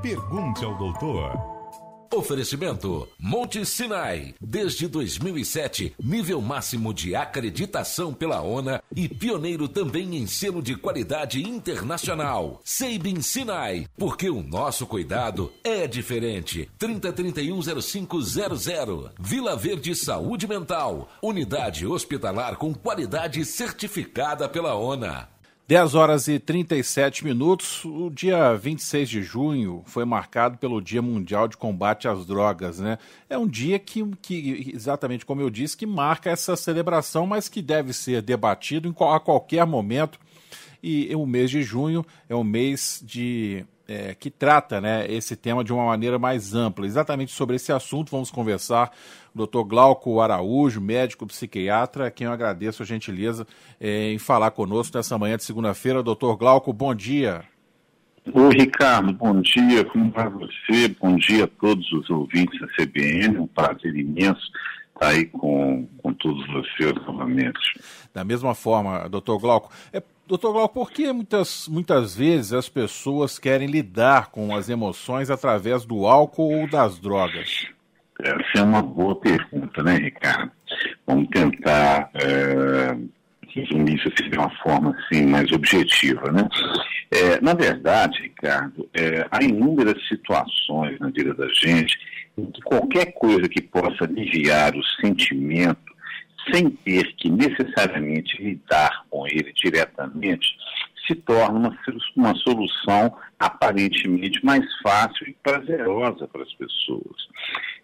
Pergunte ao doutor. Oferecimento Monte Sinai, desde 2007, nível máximo de acreditação pela ONA e pioneiro também em selo de qualidade internacional. Seibin Sinai, porque o nosso cuidado é diferente. 30310500. Vila Verde Saúde Mental, unidade hospitalar com qualidade certificada pela ONA. 10h37. O dia 26 de junho foi marcado pelo Dia Mundial de Combate às Drogas, né? É um dia que, exatamente como eu disse, que marca essa celebração, mas que deve ser debatido a qualquer momento. E o mês de junho é um mês que trata, né, esse tema de uma maneira mais ampla. Exatamente sobre esse assunto vamos conversar com o Dr. Glauco Araújo, médico psiquiatra, a quem eu agradeço a gentileza em falar conosco nessa manhã de segunda-feira. Dr. Glauco, bom dia. Oi, Ricardo, bom dia, como vai você? Bom dia a todos os ouvintes da CBN, um prazer imenso estar aí com todos vocês novamente. Da mesma forma, Dr. Glauco. Doutor Glauco, por que muitas vezes as pessoas querem lidar com as emoções através do álcool ou das drogas? Essa é uma boa pergunta, né, Ricardo? Vamos tentar resumir isso assim, de uma forma assim, mais objetiva, né? Na verdade, Ricardo, há inúmeras situações na vida da gente em que qualquer coisa que possa aliviar o sentimento sem ter que necessariamente lidar com ele diretamente, se torna uma solução aparentemente mais fácil e prazerosa para as pessoas.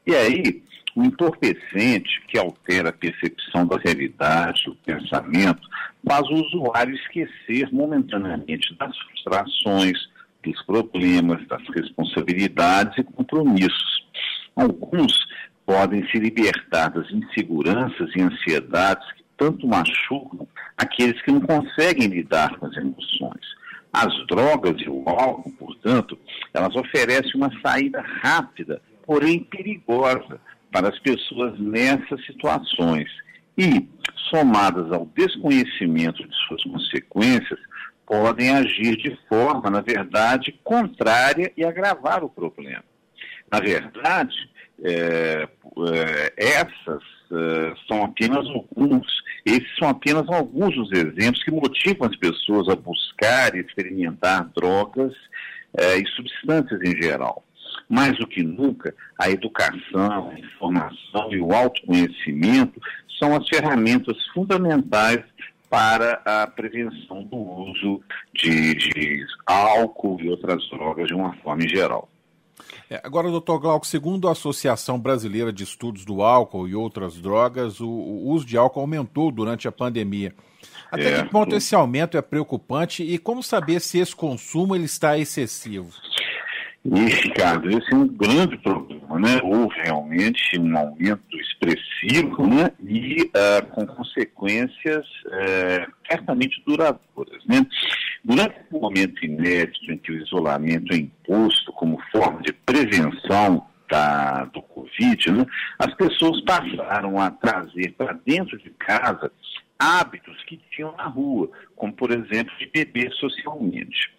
E aí, o entorpecente que altera a percepção da realidade, o pensamento, faz o usuário esquecer momentaneamente das frustrações, dos problemas, das responsabilidades e compromissos. Alguns podem se libertar das inseguranças e ansiedades que tanto machucam aqueles que não conseguem lidar com as emoções. As drogas e o álcool, portanto, elas oferecem uma saída rápida, porém perigosa, para as pessoas nessas situações. E, somadas ao desconhecimento de suas consequências, podem agir de forma, na verdade, contrária e agravar o problema. Na verdade, esses são apenas alguns dos exemplos que motivam as pessoas a buscar e experimentar drogas e substâncias em geral. Mais do que nunca, a educação, a informação e o autoconhecimento são as ferramentas fundamentais para a prevenção do uso de álcool e outras drogas de uma forma em geral. Agora, doutor Glauco, segundo a Associação Brasileira de Estudos do Álcool e Outras Drogas, o uso de álcool aumentou durante a pandemia. Até que ponto esse aumento é preocupante e como saber se esse consumo ele está excessivo? Ricardo, esse é um grande problema, né? Houve realmente um aumento expressivo, né? E com consequências certamente duradouras, né? Durante o momento inédito em que o isolamento é imposto como forma de prevenção do Covid, né? As pessoas passaram a trazer para dentro de casa hábitos que tinham na rua, como, por exemplo, de beber socialmente.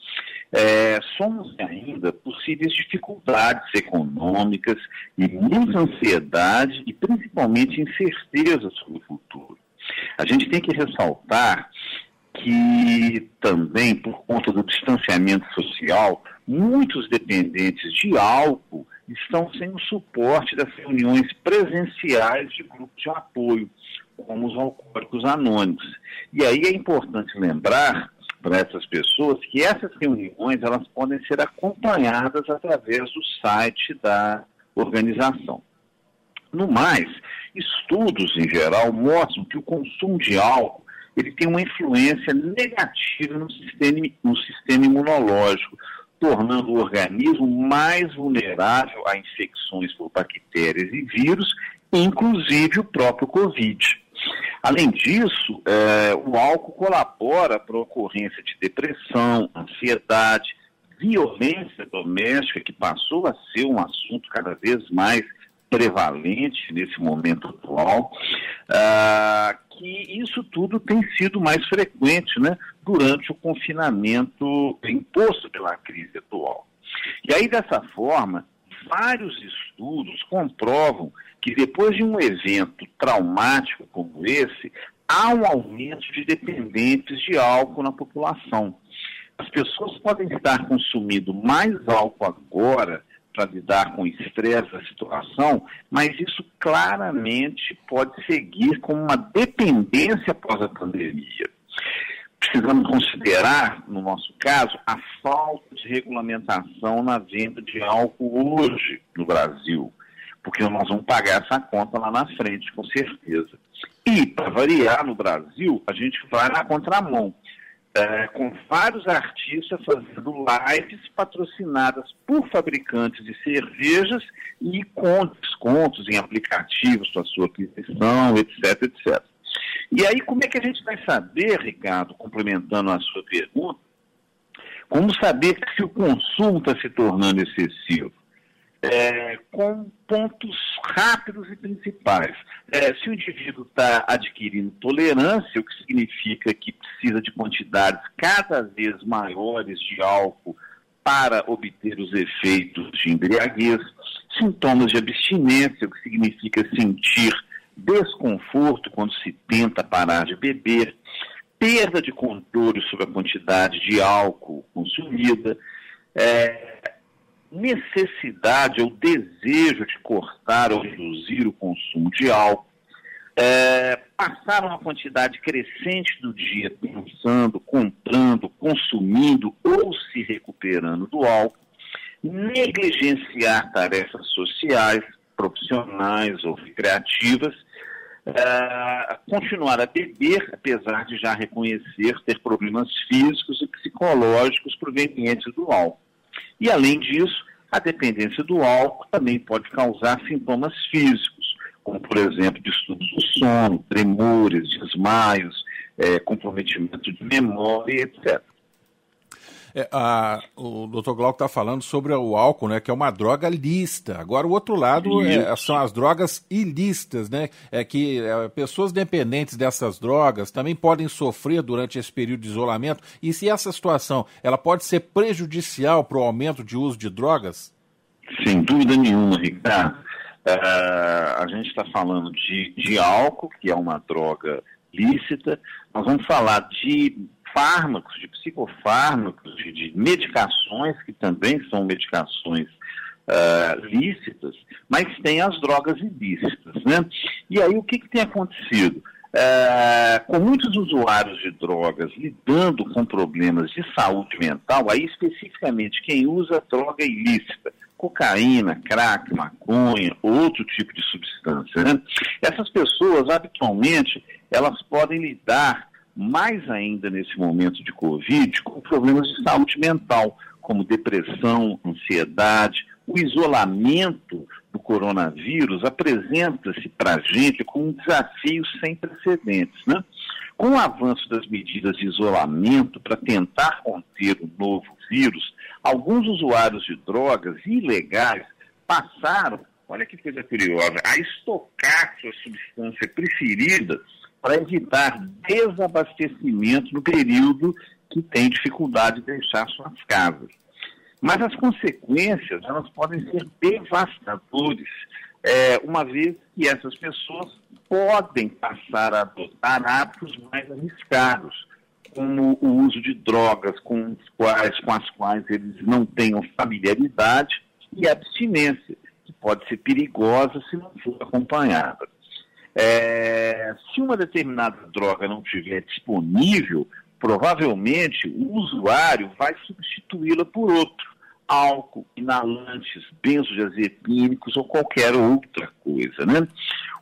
Somos ainda possíveis dificuldades econômicas e muita ansiedade e principalmente incerteza sobre o futuro. A gente tem que ressaltar que também, por conta do distanciamento social, muitos dependentes de álcool estão sem o suporte das reuniões presenciais de grupos de apoio, como os alcoólicos anônimos. E aí é importante lembrar para essas pessoas que essas reuniões elas podem ser acompanhadas através do site da organização. No mais, estudos em geral mostram que o consumo de álcool ele tem uma influência negativa no sistema imunológico, tornando o organismo mais vulnerável a infecções por bactérias e vírus, inclusive o próprio Covid. Além disso, o álcool colabora para a ocorrência de depressão, ansiedade, violência doméstica, que passou a ser um assunto cada vez mais prevalente nesse momento atual, que isso tudo tem sido mais frequente, né, durante o confinamento imposto pela crise atual. E aí, dessa forma, vários estudos comprovam que depois de um evento traumático como esse, há um aumento de dependentes de álcool na população. As pessoas podem estar consumindo mais álcool agora para lidar com o estresse da situação, mas isso claramente pode seguir como uma dependência após a pandemia. Precisamos considerar, no nosso caso, a falta de regulamentação na venda de álcool hoje no Brasil, porque nós vamos pagar essa conta lá na frente, com certeza. E, para variar, no Brasil, a gente vai na contramão, com vários artistas fazendo lives patrocinadas por fabricantes de cervejas e com descontos em aplicativos para sua aquisição, etc, etc. E aí, como é que a gente vai saber, Ricardo, complementando a sua pergunta, como saber se o consumo está se tornando excessivo? Com pontos rápidos e principais. Se o indivíduo está adquirindo tolerância, o que significa que precisa de quantidades cada vez maiores de álcool para obter os efeitos de embriaguez, sintomas de abstinência, o que significa sentir desconforto quando se tenta parar de beber, perda de controle sobre a quantidade de álcool consumida, necessidade ou desejo de cortar ou reduzir o consumo de álcool, passar uma quantidade crescente do dia pensando, comprando, consumindo ou se recuperando do álcool, negligenciar tarefas sociais, profissionais ou recreativas, continuar a beber, apesar de já reconhecer ter problemas físicos e psicológicos provenientes do álcool. E, além disso, a dependência do álcool também pode causar sintomas físicos, como, por exemplo, distúrbios do sono, tremores, desmaios, comprometimento de memória, etc. O Dr. Glauco está falando sobre o álcool, né, que é uma droga lícita. Agora, o outro lado são as drogas ilícitas, né? Que pessoas dependentes dessas drogas também podem sofrer durante esse período de isolamento. E se essa situação ela pode ser prejudicial para o aumento de uso de drogas? Sem dúvida nenhuma, Ricardo. A gente está falando de álcool, que é uma droga lícita. Nós vamos falar de fármacos, de psicofármacos, de medicações, que também são medicações lícitas, mas tem as drogas ilícitas, né? E aí o que tem acontecido? Com muitos usuários de drogas lidando com problemas de saúde mental, aí especificamente quem usa droga ilícita, cocaína, crack, maconha, outro tipo de substância, né? Essas pessoas, habitualmente, elas podem lidar mais ainda nesse momento de Covid, com problemas de saúde mental, como depressão, ansiedade. O isolamento do coronavírus apresenta-se para a gente como um desafio sem precedentes, né? Com o avanço das medidas de isolamento para tentar conter o novo vírus, alguns usuários de drogas ilegais passaram, olha que coisa curiosa, a estocar sua substância preferida para evitar desabastecimento no período que tem dificuldade de deixar suas casas. Mas as consequências, elas podem ser devastadoras, uma vez que essas pessoas podem passar a adotar hábitos mais arriscados, como o uso de drogas com as quais eles não tenham familiaridade, e abstinência, que pode ser perigosa se não for acompanhada. Se uma determinada droga não estiver disponível, provavelmente o usuário vai substituí-la por outro, álcool, inalantes, benzodiazepínicos ou qualquer outra coisa, né?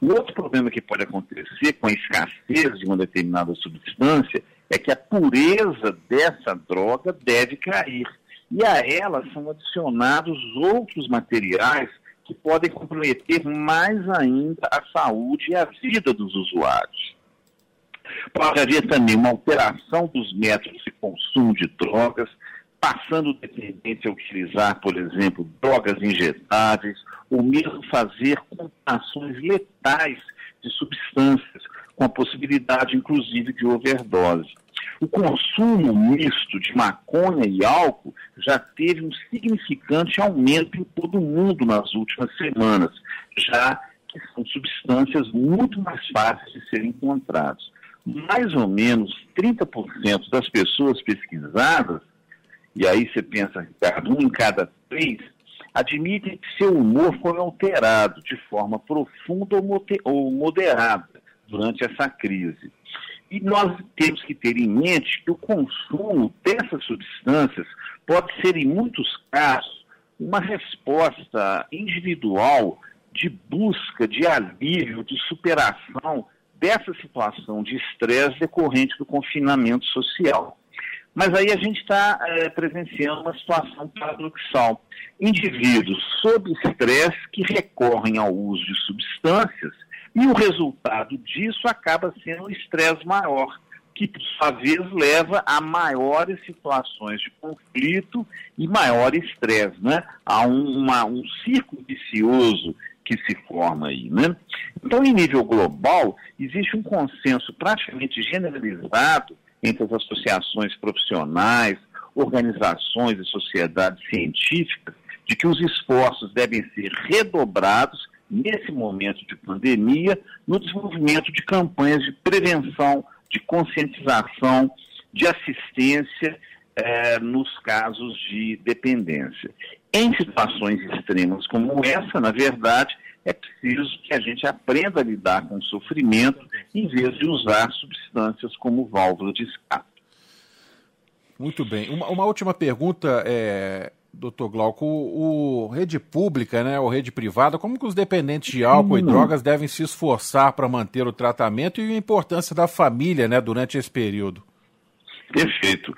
O outro problema que pode acontecer com a escassez de uma determinada substância é que a pureza dessa droga deve cair, e a ela são adicionados outros materiais que podem comprometer mais ainda a saúde e a vida dos usuários. Pode haver também uma alteração dos métodos de consumo de drogas, passando o dependente a utilizar, por exemplo, drogas injetáveis, ou mesmo fazer combinações letais de substâncias, com a possibilidade, inclusive, de overdose. O consumo misto de maconha e álcool já teve um significante aumento em todo o mundo nas últimas semanas, já que são substâncias muito mais fáceis de serem encontradas. Mais ou menos 30% das pessoas pesquisadas, e aí você pensa, Ricardo, 1 em cada 3, admitem que seu humor foi alterado de forma profunda ou moderada durante essa crise. E nós temos que ter em mente que o consumo dessas substâncias pode ser, em muitos casos, uma resposta individual de busca, de alívio, de superação dessa situação de estresse decorrente do confinamento social. Mas aí a gente está presenciando uma situação paradoxal. Indivíduos sob estresse que recorrem ao uso de substâncias e o resultado disso acaba sendo um estresse maior, que por sua vez leva a maiores situações de conflito e maior estresse, né? Há um círculo vicioso que se forma aí, né? Então, em nível global, existe um consenso praticamente generalizado entre as associações profissionais, organizações e sociedades científicas, de que os esforços devem ser redobrados nesse momento de pandemia, no desenvolvimento de campanhas de prevenção, de conscientização, de assistência nos casos de dependência. Em situações extremas como essa, na verdade, é preciso que a gente aprenda a lidar com o sofrimento em vez de usar substâncias como válvula de escape. Muito bem. Uma última pergunta, doutor Glauco. O rede pública, né, ou rede privada, como que os dependentes de álcool e drogas devem se esforçar para manter o tratamento e a importância da família, né, durante esse período? Perfeito.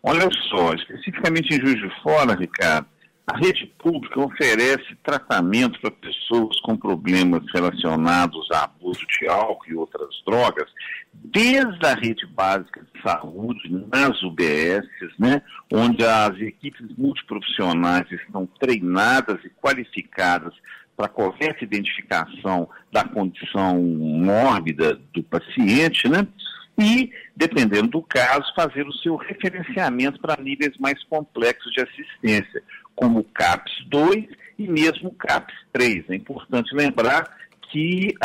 Olha só, especificamente em Juiz de Fora, Ricardo, a rede pública oferece tratamento para pessoas com problemas relacionados a abuso de álcool e outras drogas, desde a rede básica de saúde, nas UBSs, né, onde as equipes multiprofissionais estão treinadas e qualificadas para correta identificação da condição mórbida do paciente, né? E, dependendo do caso, fazer o seu referenciamento para níveis mais complexos de assistência, como o CAPS-2 e mesmo o CAPS-3. É importante lembrar que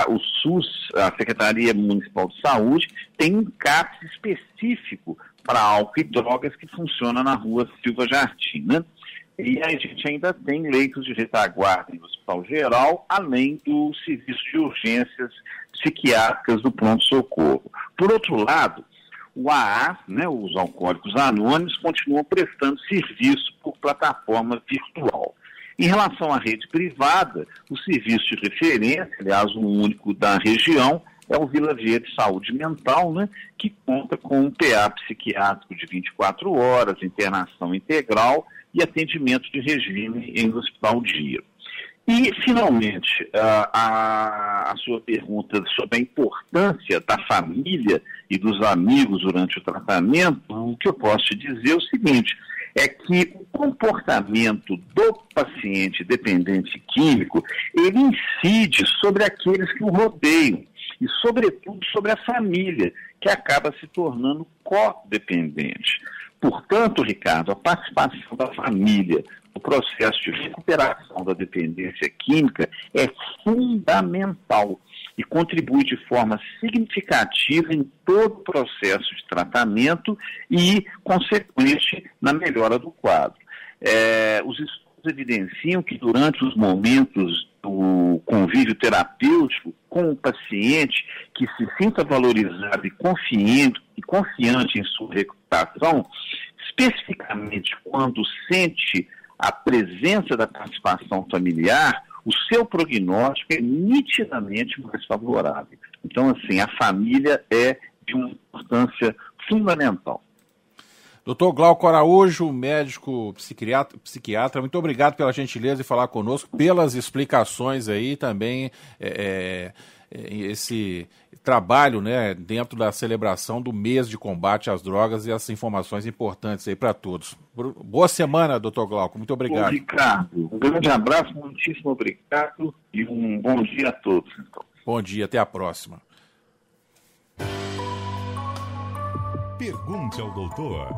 o SUS, a Secretaria Municipal de Saúde, tem um CAPS específico para álcool e drogas que funciona na rua Silva Jardim, né? E a gente ainda tem leitos de retaguarda no Hospital Geral, além do serviço de urgências psiquiátricas do pronto-socorro. Por outro lado, o AA, né, os Alcoólicos Anônimos, continuam prestando serviço por plataforma virtual. Em relação à rede privada, o serviço de referência, aliás, o único da região, é o Vila Verde Saúde Mental, né, que conta com um PA psiquiátrico de 24 horas, internação integral e atendimento de regime em hospital dia. E, finalmente, a sua pergunta sobre a importância da família e dos amigos durante o tratamento, o que eu posso te dizer é o seguinte, é que o comportamento do paciente dependente químico, ele incide sobre aqueles que o rodeiam e, sobretudo, sobre a família, que acaba se tornando codependente. Portanto, Ricardo, a participação da família no processo de recuperação da dependência química é fundamental e contribui de forma significativa em todo o processo de tratamento e, consequente, na melhora do quadro. Os estudos evidenciam que durante os momentos do convívio terapêutico com o paciente que se sinta valorizado e confiante em sua recuperação, especificamente quando sente a presença da participação familiar, o seu prognóstico é nitidamente mais favorável. Então, assim, a família é de uma importância fundamental. Doutor Glauco Araújo, médico psiquiatra, muito obrigado pela gentileza de falar conosco, pelas explicações aí também, esse trabalho, né, dentro da celebração do mês de combate às drogas e as informações importantes aí para todos. Boa semana, doutor Glauco, muito obrigado. Bom, Ricardo, um grande abraço, muitíssimo obrigado e um bom dia a todos. Então. Bom dia, até a próxima. Pergunte ao doutor.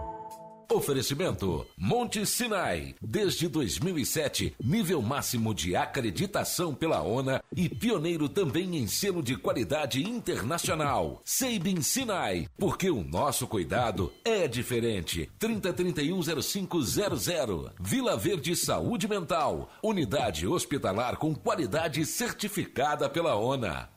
Oferecimento Monte Sinai, desde 2007, nível máximo de acreditação pela ONA e pioneiro também em selo de qualidade internacional. Seibin Sinai, porque o nosso cuidado é diferente. 30310500. Vila Verde Saúde Mental, unidade hospitalar com qualidade certificada pela ONA.